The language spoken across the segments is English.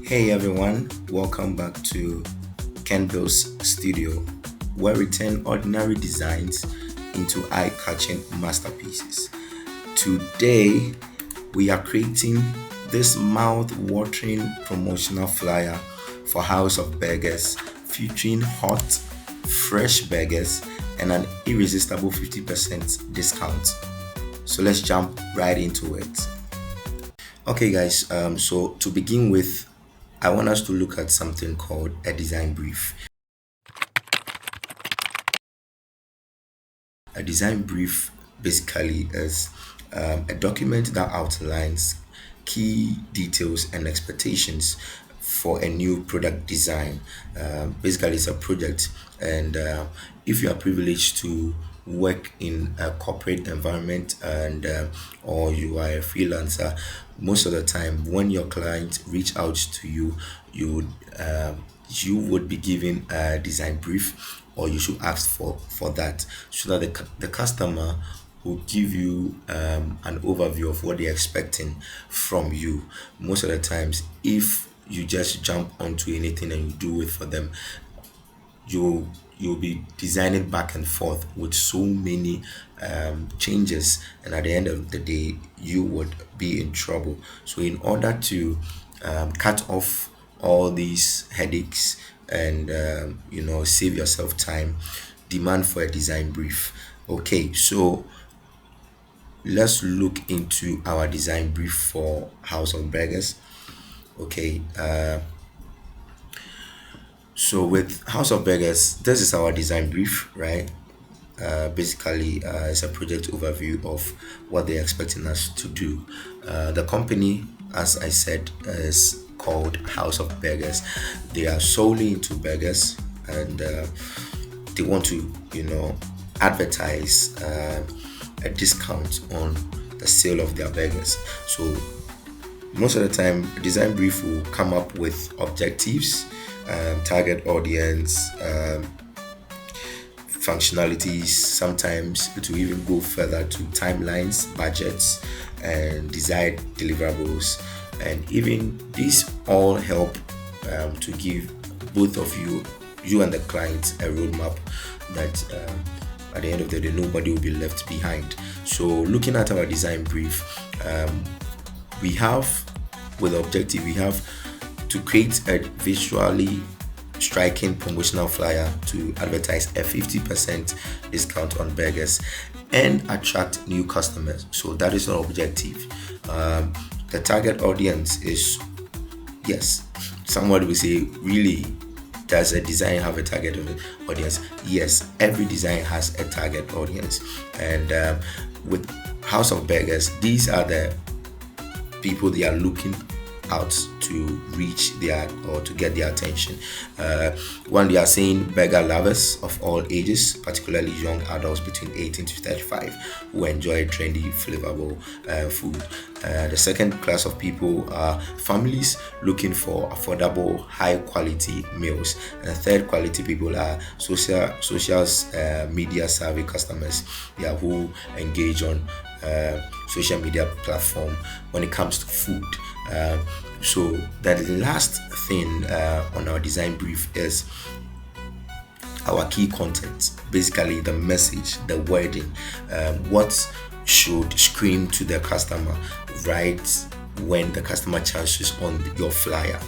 Hey everyone, welcome back to Ken Bill's studio, where we turn ordinary designs into eye catching masterpieces. Today, we are creating this mouth watering promotional flyer for House of Burgers featuring hot, fresh burgers and an irresistible 50% discount. So let's jump right into it. Okay, guys, so to begin with, I want us to look at something called a design brief. A design brief basically is a document that outlines key details and expectations for a new product design. Basically, it's a project, and if you are privileged to work in a corporate environment and or you are a freelancer, most of the time when your clients reach out to you, you would you would be given a design brief, or you should ask for that so that the customer will give you an overview of what they're expecting from you. Most of the times, if you just jump onto anything and you do it for them, you'll be designing back and forth with so many changes, and at the end of the day you would be in trouble. So in order to cut off all these headaches and save yourself time, demand for a design brief. Okay, so let's look into our design brief for House of Burgers. Okay, so with House of Burgers, this is our design brief, right? Basically, it's a project overview of what they're expecting us to do. The company, as I said, is called House of Burgers. They are solely into burgers, and they want to, advertise a discount on the sale of their burgers. So most of the time, a design brief will come up with objectives, target audience, functionalities. Sometimes it will even go further to timelines, budgets, and desired deliverables. And even these all help to give both of you and the client, a roadmap that at the end of the day nobody will be left behind. So looking at our design brief, we have, with objective, we have to create a visually striking promotional flyer to advertise a 50% discount on burgers and attract new customers. So that is our objective. The target audience is, yes, somebody will say, really, does a design have a target audience? Yes, every design has a target audience. And with House of Burgers, these are the people they are looking out to reach their, or to get their attention. One, they are saying burger lovers of all ages, particularly young adults between 18 to 35 who enjoy trendy, flavorful food. The second class of people are families looking for affordable, high quality meals. And the third quality people are socials media savvy customers, yeah, who engage on social media platform when it comes to food. So the last thing on our design brief is our key content, basically the message, the wording, what should scream to the customer right when the customer chances on your flyer.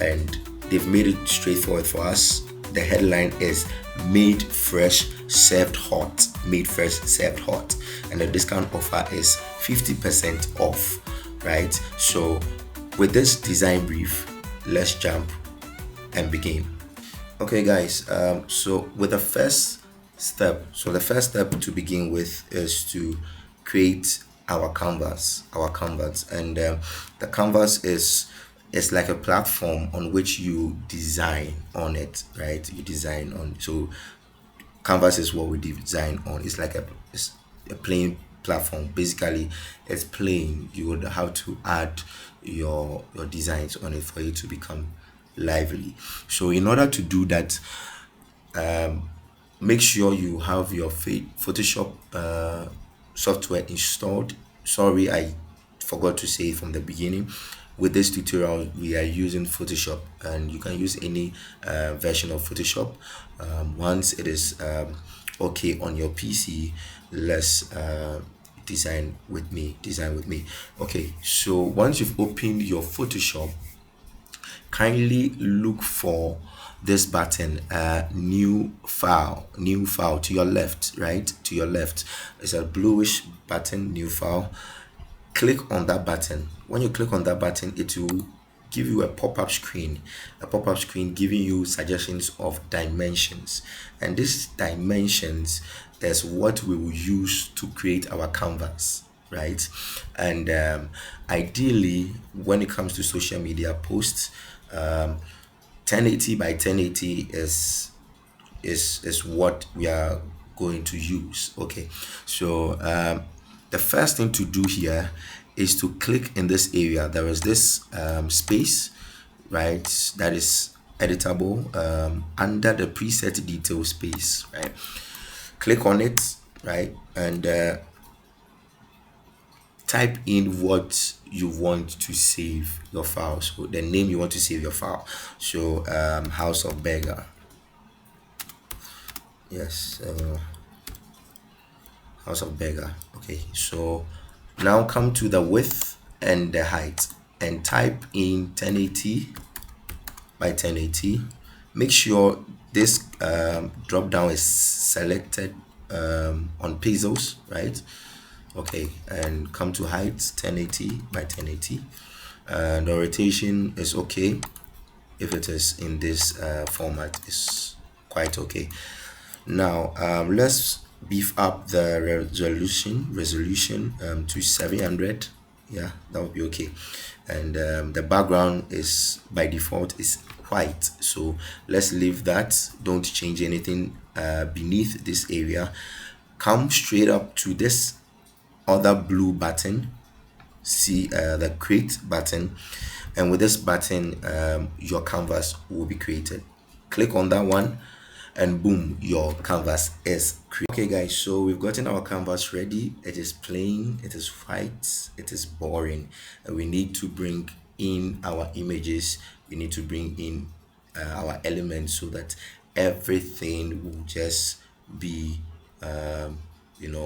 And they've made it straightforward for us. The headline is made fresh, served hot. Made fresh, served hot. And the discount offer is 50% off, right? So with this design brief, let's jump and begin. Okay, guys, so with the first step, the first step to begin with is to create our canvas, and the canvas is like a platform on which you design on it, right? You design on, so canvas is what we design on. It's a plain platform. Basically, it's plain. You would have to add your designs on it for it to become lively. So in order to do that, make sure you have your Photoshop software installed. Sorry, I forgot to say from the beginning. with this tutorial we are using Photoshop, and you can use any version of Photoshop. Once it is okay on your PC, let's design with me. Okay, so once you've opened your Photoshop, kindly look for this button, new file to your left, right? To your left, it's a bluish button, new file. Click on that button. When you click on that button, it will give you a pop-up screen, giving you suggestions of dimensions, and these dimensions is what we will use to create our canvas, right? And ideally, when it comes to social media posts, 1080 by 1080 is what we are going to use. Okay, so the first thing to do here is to click in this area. There is this space, right, that is editable under the preset detail space, right? Click on it, right, and type in what you want to save your file. So the name you want to save your file. So House of Beggar. Yes, House of Beggar. Okay, so now come to the width and the height and type in 1080 by 1080. Make sure this drop down is selected on pixels, right? Okay, and come to height 1080 by 1080. The rotation is okay. If it is in this format, is quite okay. Now let's beef up the resolution to 700. Yeah, that would be okay. And the background is by default is white, so let's leave that. Don't change anything beneath this area. Come straight up to this other blue button, see the create button, and with this button your canvas will be created. Click on that one and boom, your canvas is created. Okay guys, so we've gotten our canvas ready. It is plain, it is white, it is boring, and we need to bring in our images, we need to bring in our elements so that everything will just be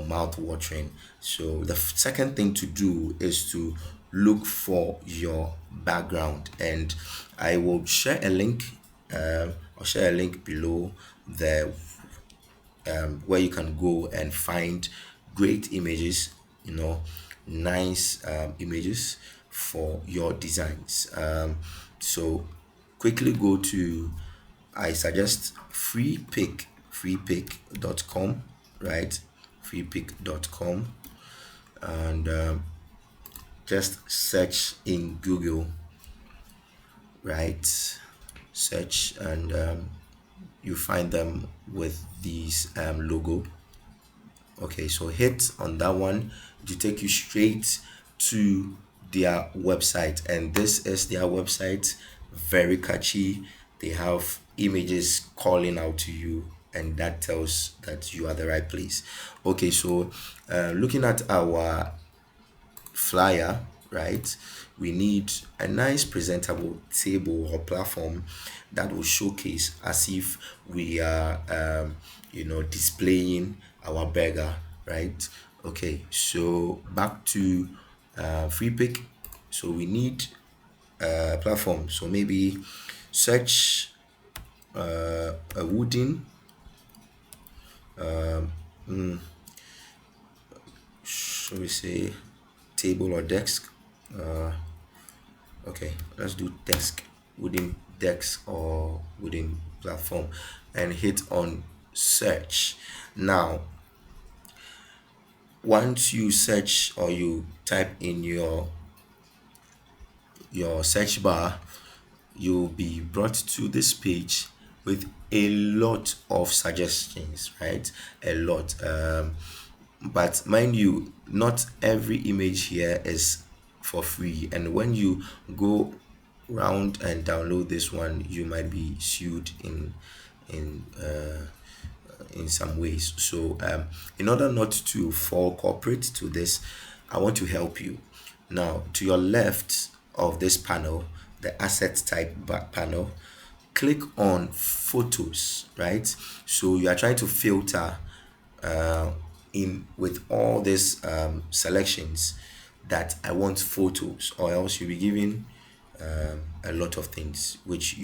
mouth watering. So the second thing to do is to look for your background, and I will share a link. I'll share a link below there where you can go and find great images, nice images for your designs. So quickly go to, I suggest freepik.com, right? freepik.com, and just search in Google, right? Search, and you find them with these logo. Okay, so hit on that one to take you straight to their website, and this is their website. Very catchy. They have images calling out to you, and that tells that you are the right place. Okay, so looking at our flyer, right, we need a nice presentable table or platform that will showcase as if we are displaying our burger, right? Okay, so back to FreePick. So we need a platform, so maybe search a wooden should we say table or desk. Okay, let's do desk, wooden desk or wooden platform, and hit on search. Now once you search or you type in your search bar, you'll be brought to this page with a lot of suggestions, right? A lot. But mind you, not every image here is for free, and when you go round and download this one, you might be sued in some ways. So in order not to fall corporate to this, I want to help you. Now to your left, of this panel, the asset type back panel, click on photos, right? So you are trying to filter in with all these selections that I want photos, or else you'll be given a lot of things which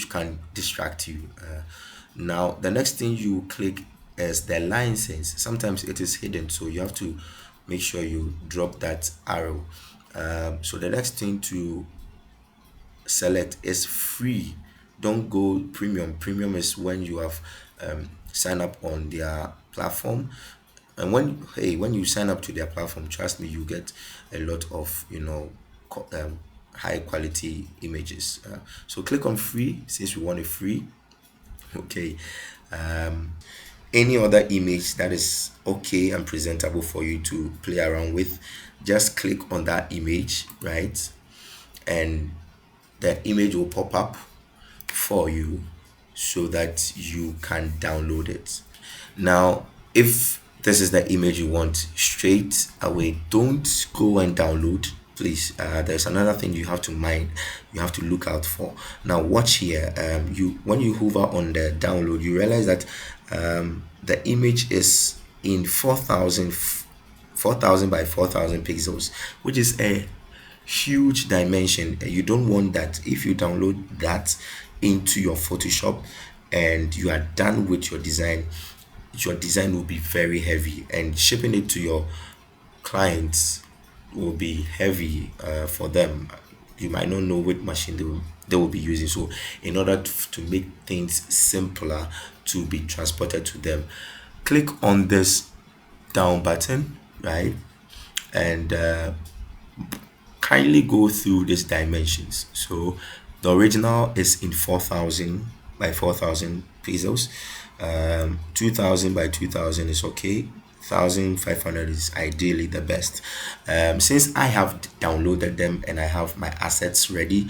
can distract you. Now the next thing you click is the license. Sometimes it is hidden, so you have to make sure you drop that arrow. So the next thing to select is free. Don't go premium. Premium is when you have signed up on their platform. And when you sign up to their platform, trust me, you get a lot of high quality images. So click on free since we want it free. Okay. Any other image that is okay and presentable for you to play around with, just click on that image, right? And the image will pop up for you so that you can download it. Now, if this is the image you want straight away, don't go and download, please. There's another thing you have to mind, you have to look out for. Now watch here. You When you hover on the download, you realize that the image is in 4000 by 4000 pixels, which is a huge dimension. You don't want that. If you download that into your Photoshop and you are done with your design will be very heavy, and shipping it to your clients will be heavy for them. You might not know what machine they will be using. So in order to make things simpler to be transported to them, click on this down button, right? And kindly go through these dimensions. So the original is in 4000 by 4000 pesos. 2000 by 2000 is okay. 1500 is ideally the best. Since I have downloaded them and I have my assets ready,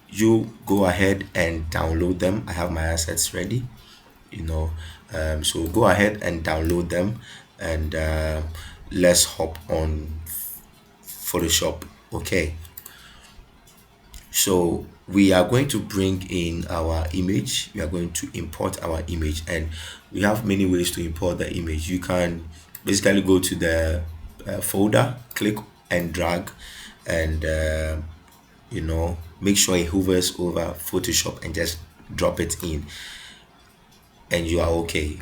you go ahead and download them. I have my assets ready, so go ahead and download them, and let's hop on Photoshop. Okay, so we are going to bring in our image. We are going to import our image, and we have many ways to import the image. You can basically go to the folder, click and drag, and make sure it hovers over Photoshop and just drop it in, and you are okay.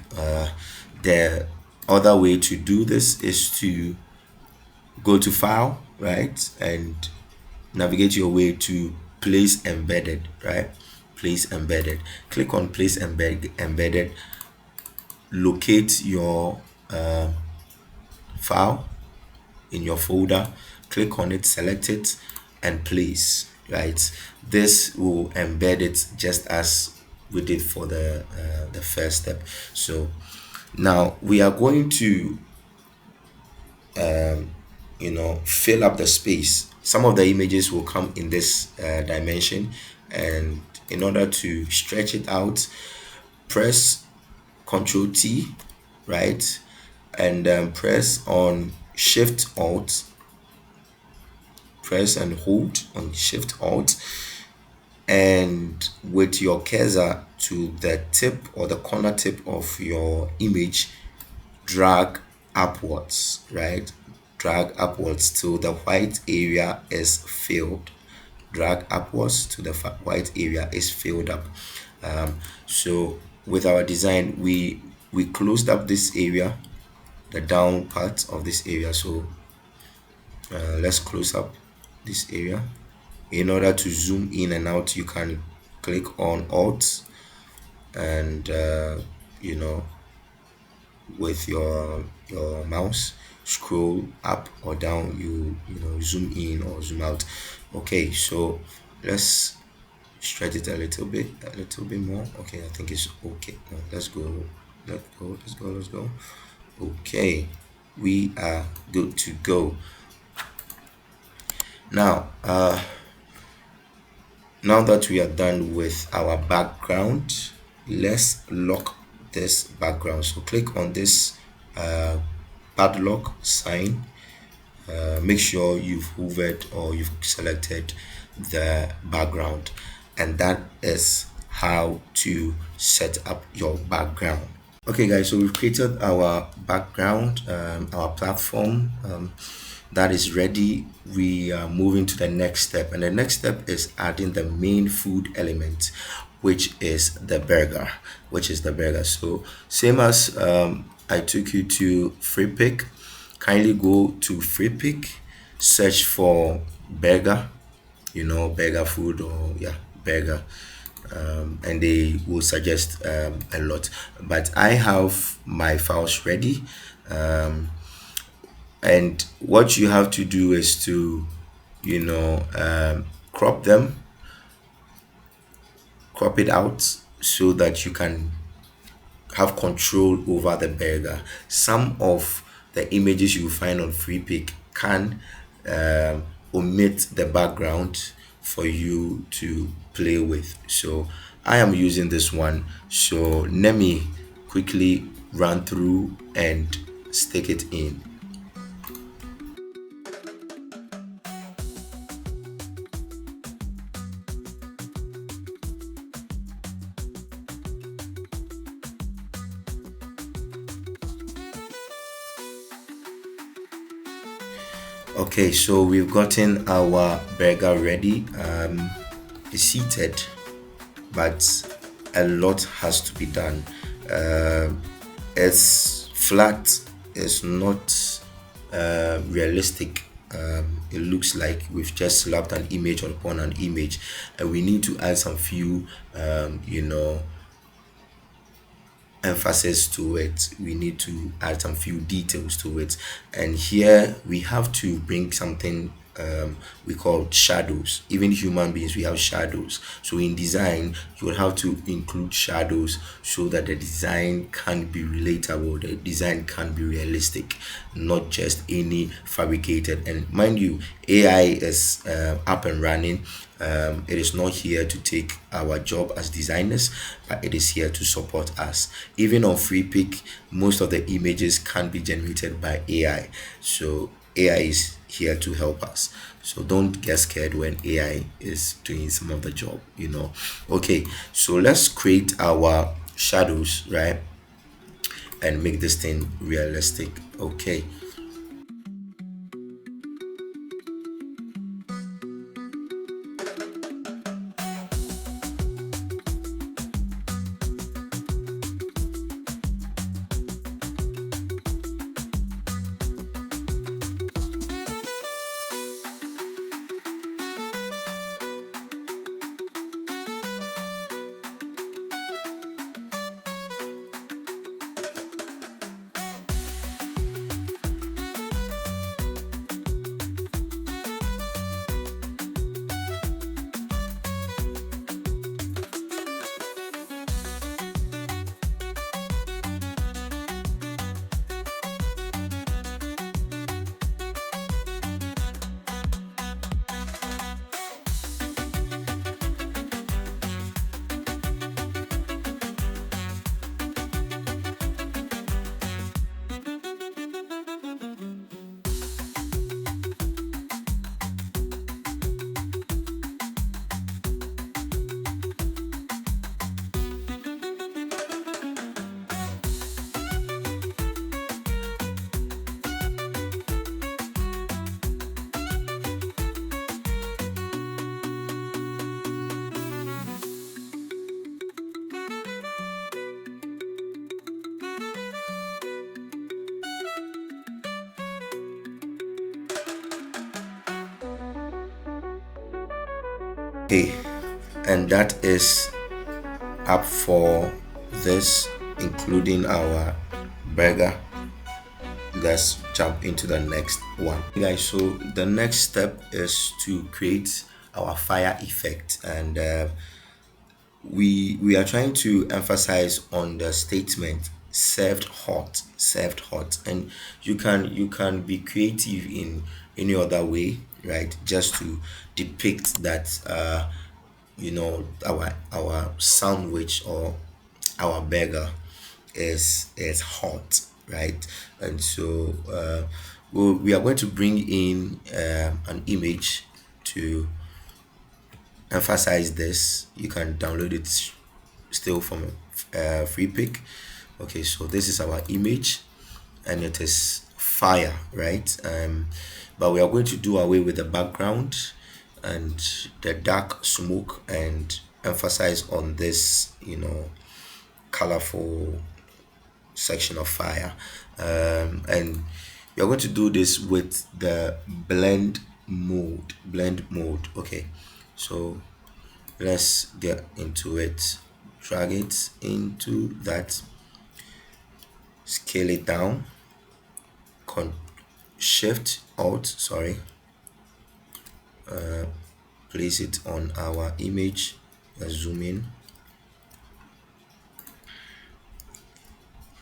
The other way to do this is to go to file, right, and navigate your way to place embedded, right? Place embedded, click on place embedded, locate your file in your folder, click on it, select it, and place, right? This will embed it just as we did for the first step. So now we are going to fill up the space. Some of the images will come in this dimension, and in order to stretch it out, press Ctrl T, right, and press on Shift Alt, press and hold on Shift Alt, and with your cursor to the tip or the corner tip of your image, drag upwards, right? Drag upwards till the white area is filled. Drag upwards to the white area is filled up. So with our design, we closed up this area, the down part of this area. So let's close up this area. In order to zoom in and out, you can click on Alt, and with your mouse, scroll up or down, you zoom in or zoom out. Okay, so let's stretch it a little bit more. Okay, I think it's okay. Now, let's go. Okay, we are good to go. Now now that we are done with our background, let's lock this background. So click on this padlock sign, make sure you've hovered or you've selected the background, and that is how to set up your background. Okay, guys, so we've created our background, our platform, that is ready. We are moving to the next step, and the next step is adding the main food element, which is the burger, So, same as I took you to free pick, kindly go to free pick, search for burger, burger food, or yeah, burger, and they will suggest a lot. But I have my files ready, and what you have to do is to, crop them, crop it out so that you can have control over the burger. Some of the images you find on free pick can omit the background for you to play with. So I am using this one. So let me quickly run through and stick it in. Okay, so we've gotten our burger ready. It's seated, but a lot has to be done. It's flat, it's not realistic. It looks like we've just slapped an image upon an image, and we need to add some few, emphasis to it. We need to add some few details to it, and here we have to bring something we call shadows. Even human beings, we have shadows. So in design, you will have to include shadows so that the design can be relatable, the design can be realistic, not just any fabricated. And mind you, AI is up and running. It is not here to take our job as designers, but it is here to support us. Even on free pick, most of the images can be generated by AI. So AI is here to help us. So don't get scared when AI is doing some of the job. Okay, so let's create our shadows, right? And make this thing realistic. Okay. Okay, and that is up for this, including our burger. Let's jump into the next one. Okay, guys, so the next step is to create our fire effect, and we are trying to emphasize on the statement served hot, and you can be creative in any other way, right? Just to depict that our sandwich or our burger is hot, right? And so we are going to bring in an image to emphasize this. You can download it still from free pick. Okay, so this is our image and it is fire, right? But we are going to do away with the background and the dark smoke and emphasize on this, colorful section of fire. And we are going to do this with the blend mode. Okay, so let's get into it. Drag it into that, scale it down, shift alt, sorry, place it on our image. Let's zoom in.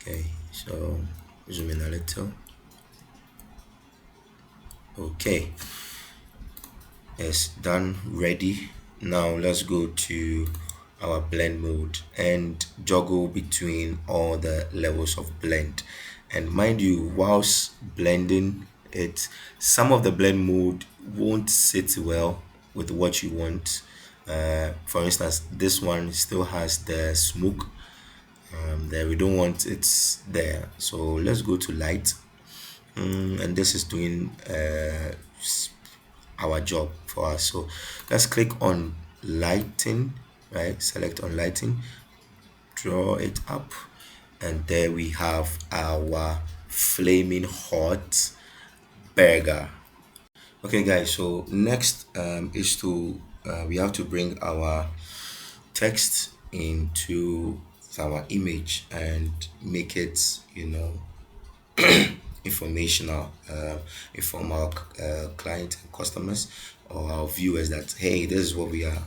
Okay, so zoom in a little. Okay, it's done, ready. Now let's go to our blend mode and juggle between all the levels of blend. And mind you, whilst blending it, some of the blend mode won't sit well with what you want. For instance, this one still has the smoke there. We don't want it there, so let's go to light. And this is doing our job for us. So let's click on lighting, right? Select on lighting, draw it up, and there we have our flaming hot burger. Okay guys, so next is to we have to bring our text into our image and make it, informational, inform our client and customers or our viewers that hey, this is what we are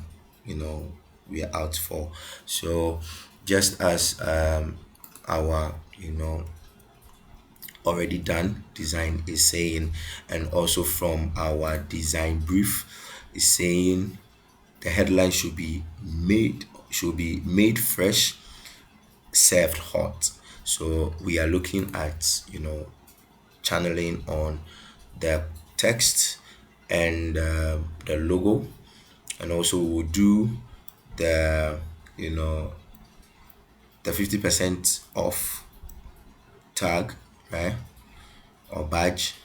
out for. So just as our already done design is saying, and also from our design brief is saying, the headline should be made fresh, served hot. So we are looking at channeling on the text and the logo, and also we'll do the you know the 50% off tag, right, or badge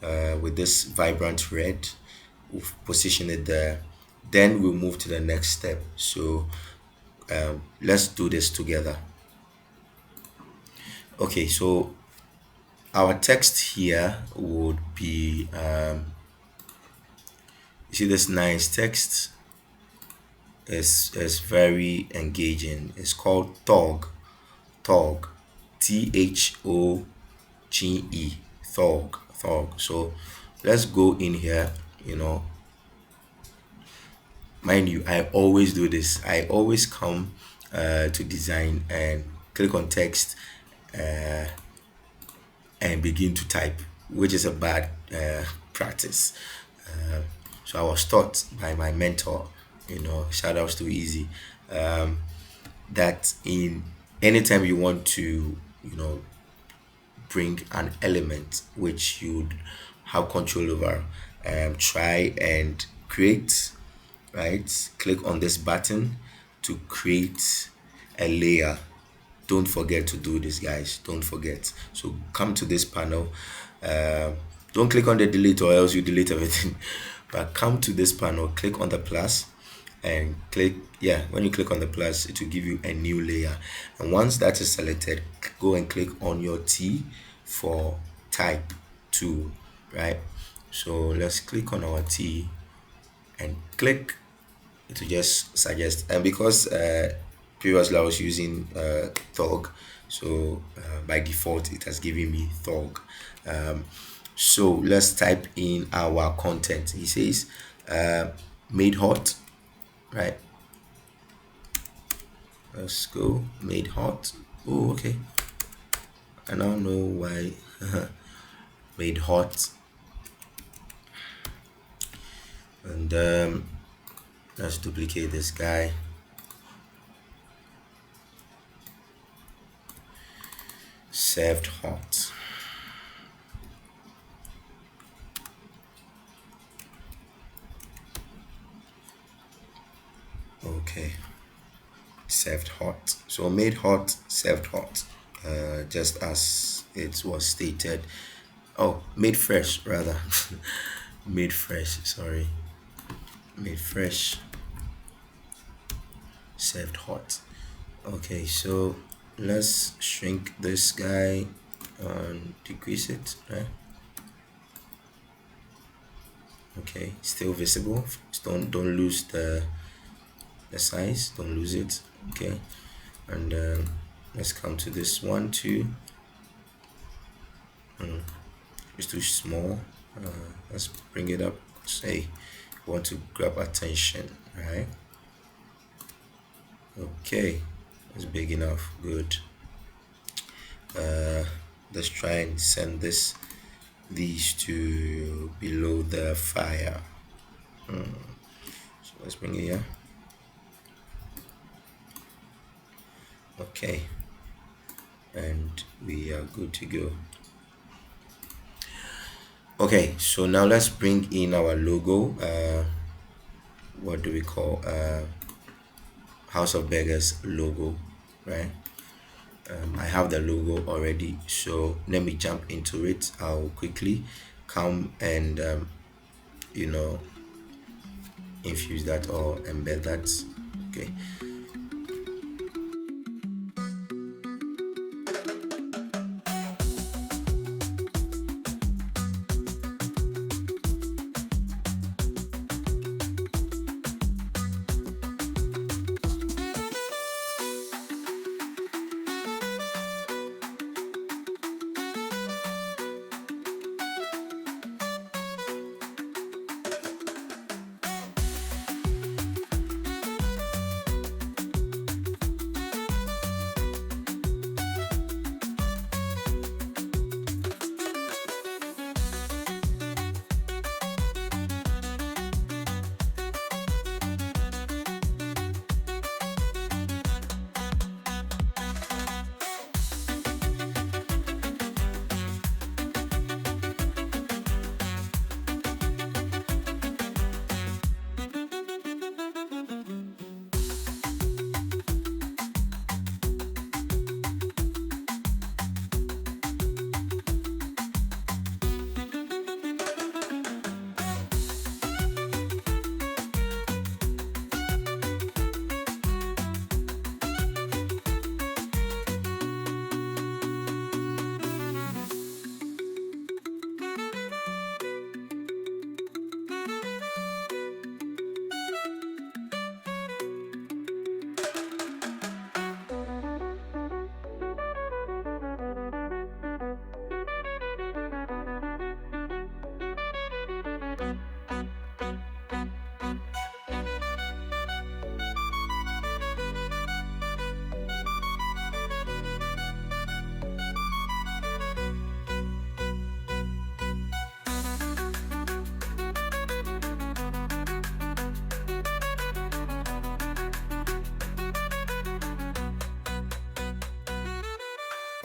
with this vibrant red. We'll position it there, then we'll move to the next step. So let's do this together. Okay, so our text here would be you see this nice text is very engaging. It's called Thog, THOGE, Thog. So let's go in here. Mind you, I always do this. I always come to design and click on text and begin to type, which is a bad practice. So I was taught by my mentor, shout outs to Easy, that in anytime you want to, bring an element which you'd have control over, try and create, right? Click on this button to create a layer. Don't forget to do this, guys. Don't forget. So come to this panel. Don't click on the delete or else you delete everything. But come to this panel, click on the plus and click, when you click on the plus, it will give you a new layer. And once that is selected, go and click on your T for type tool, right? So let's click on our T and click. It will just suggest, and because previously I was using Thog, so by default it has given me Thog. So let's type in our content. He says made hot, right? Let's go, made hot. Oh, okay, I now know why. Made hot. And let's duplicate this guy. Served hot. served hot. So made hot, served hot, just as it was stated. Oh, made fresh rather. Made fresh, sorry. Made fresh, served hot. Okay, so let's shrink this guy and decrease it, right? Okay, still visible. Don't lose the size, don't lose it. Okay, and let's come to this one too. It's too small. Let's bring it up. Say want to grab attention, right? Okay, it's big enough. Good. Let's try and send these to below the fire. So let's bring it here. Okay, and we are good to go. Okay, so now let's bring in our logo. What do we call House of Beggars logo, right? I have the logo already, so let me jump into it. I'll quickly come and you know infuse that or embed that. Okay.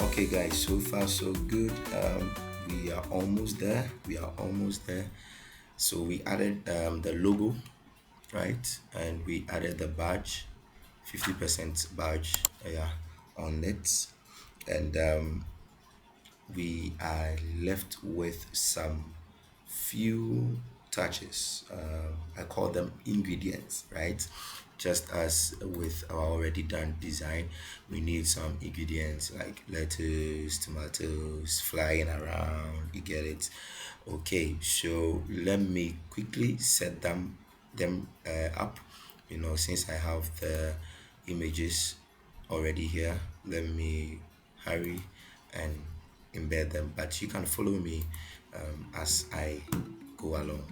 Okay, guys, so far so good. We are almost there. We are almost there. So we added the logo, right? And we added the badge, 50% badge, yeah, on it. And we are left with some few touches. I call them ingredients, right? Just as with our already done design, we need some ingredients like lettuce, tomatoes flying around. You get it? Okay, so let me quickly set them up. Since I have the images already here, let me hurry and embed them, but you can follow me as I go along.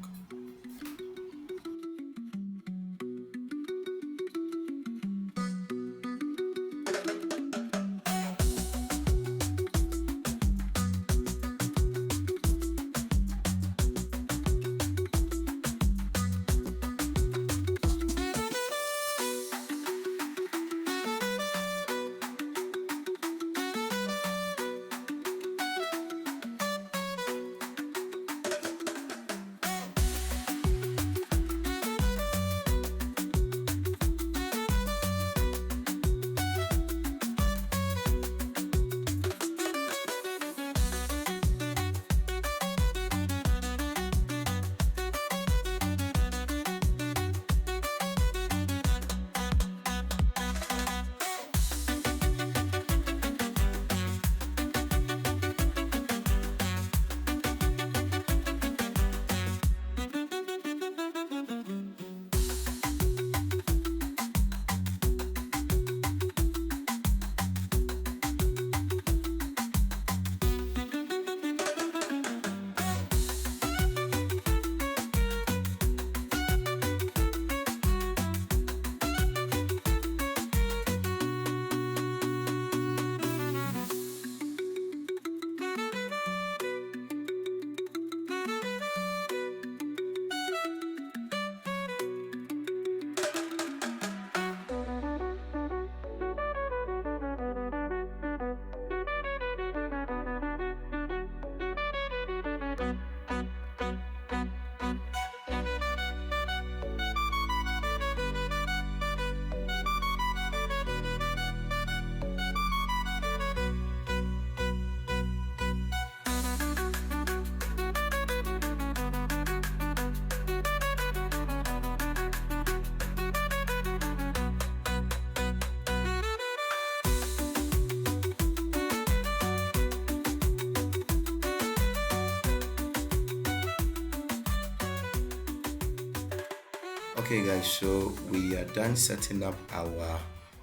Okay, guys, so we are done setting up our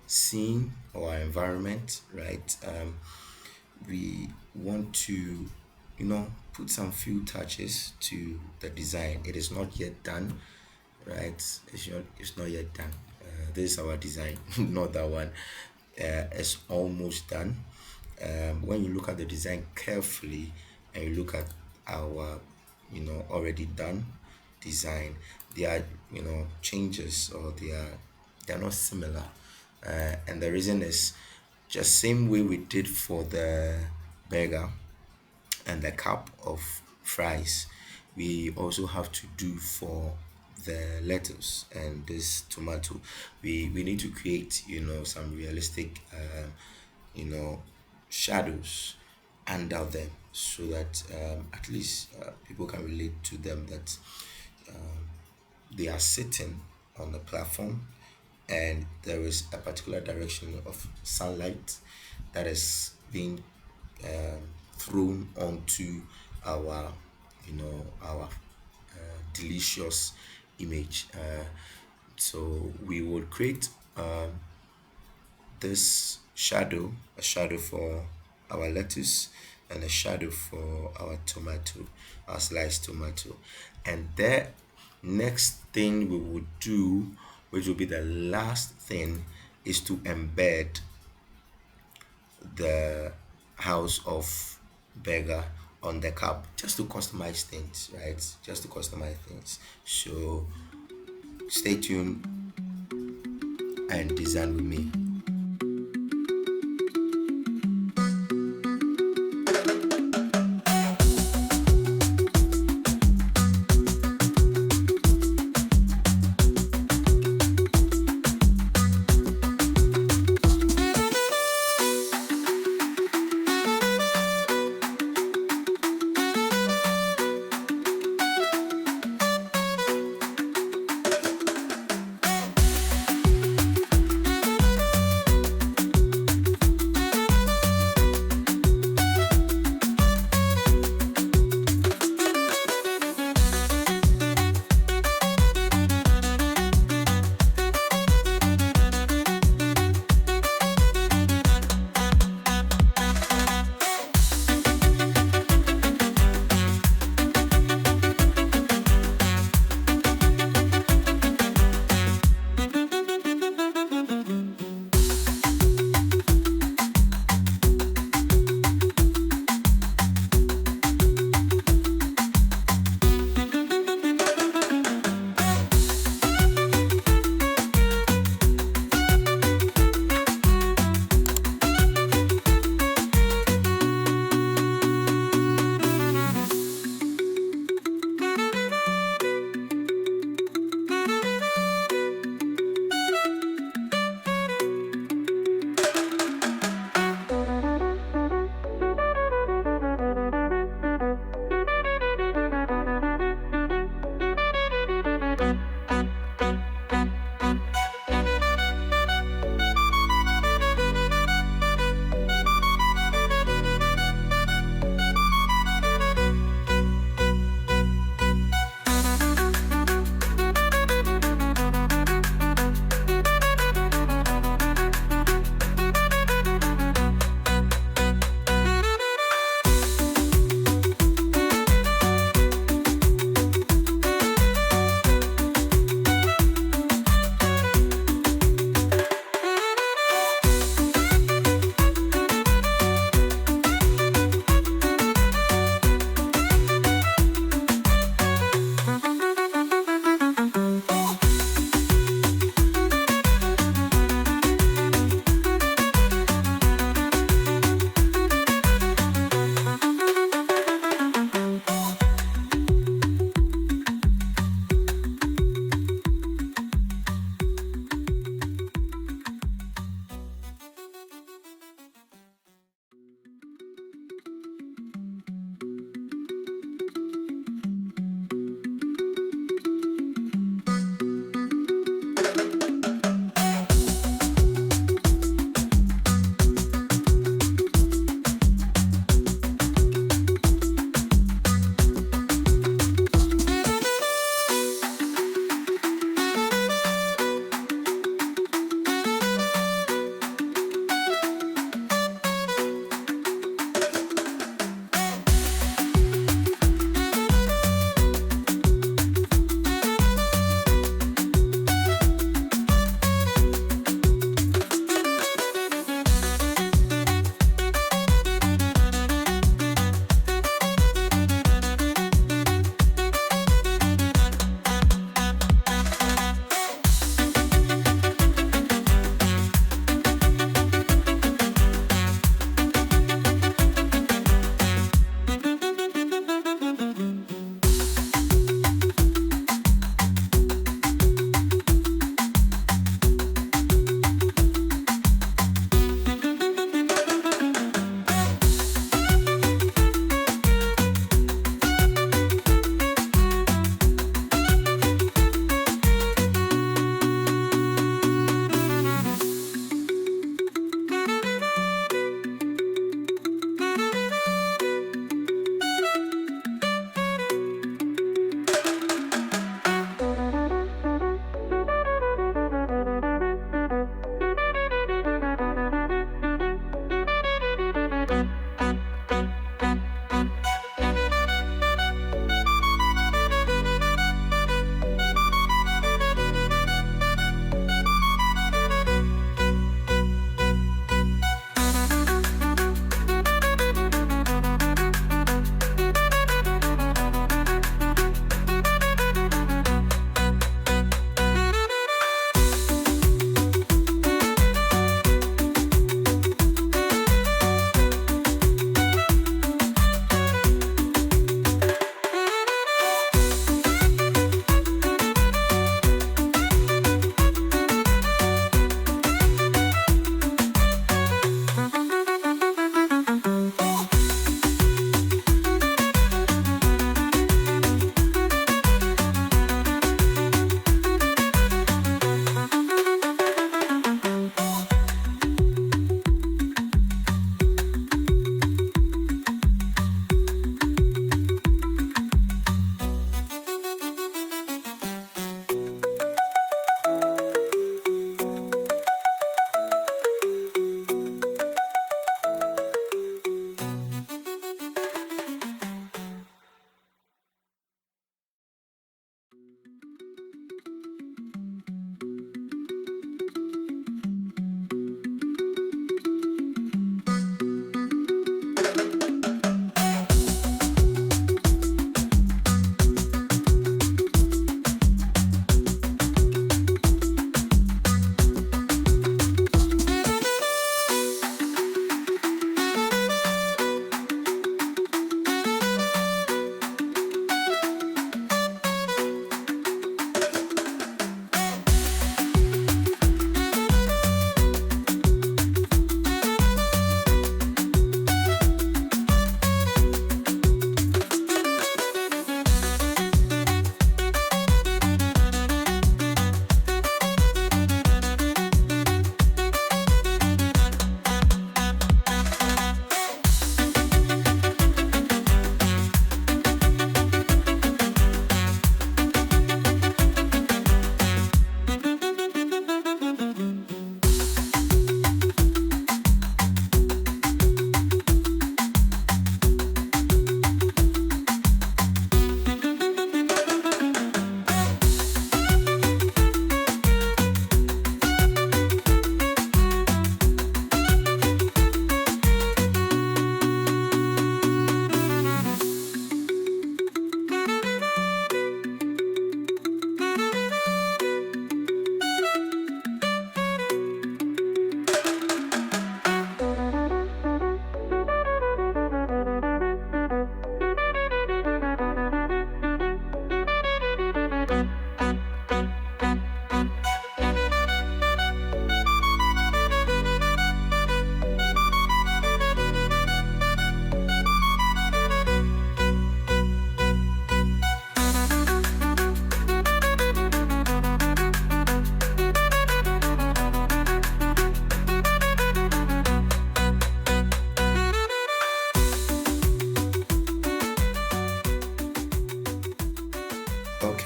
scene or our environment, right? We want to, put some few touches to the design. It is not yet done, right? It's not yet done. This is our design, not that one. It's almost done. When you look at the design carefully and you look at our, already done design, there are, changes, or they are not similar. And the reason is just same way we did for the burger and the cup of fries, we also have to do for the lettuce and this tomato. We need to create, some realistic, you know shadows under them, so that at least people can relate to them, that they are sitting on the platform, and there is a particular direction of sunlight that is being thrown onto our, delicious image. So we would create this shadow, a shadow for our lettuce and a shadow for our tomato, our sliced tomato. And the next thing we would do, which will be the last thing, is to embed the house of burger on the cup, just to customize things, right? Just to customize things. So stay tuned and design with me.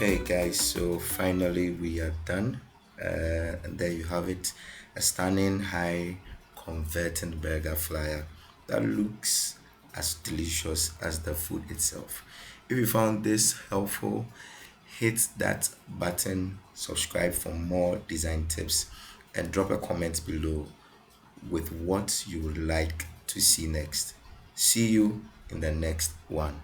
Okay, guys, so finally we are done. And there you have it, a stunning high converting burger flyer that looks as delicious as the food itself. If you found this helpful, hit that button, subscribe for more design tips, and drop a comment below with what you would like to see next. See you in the next one.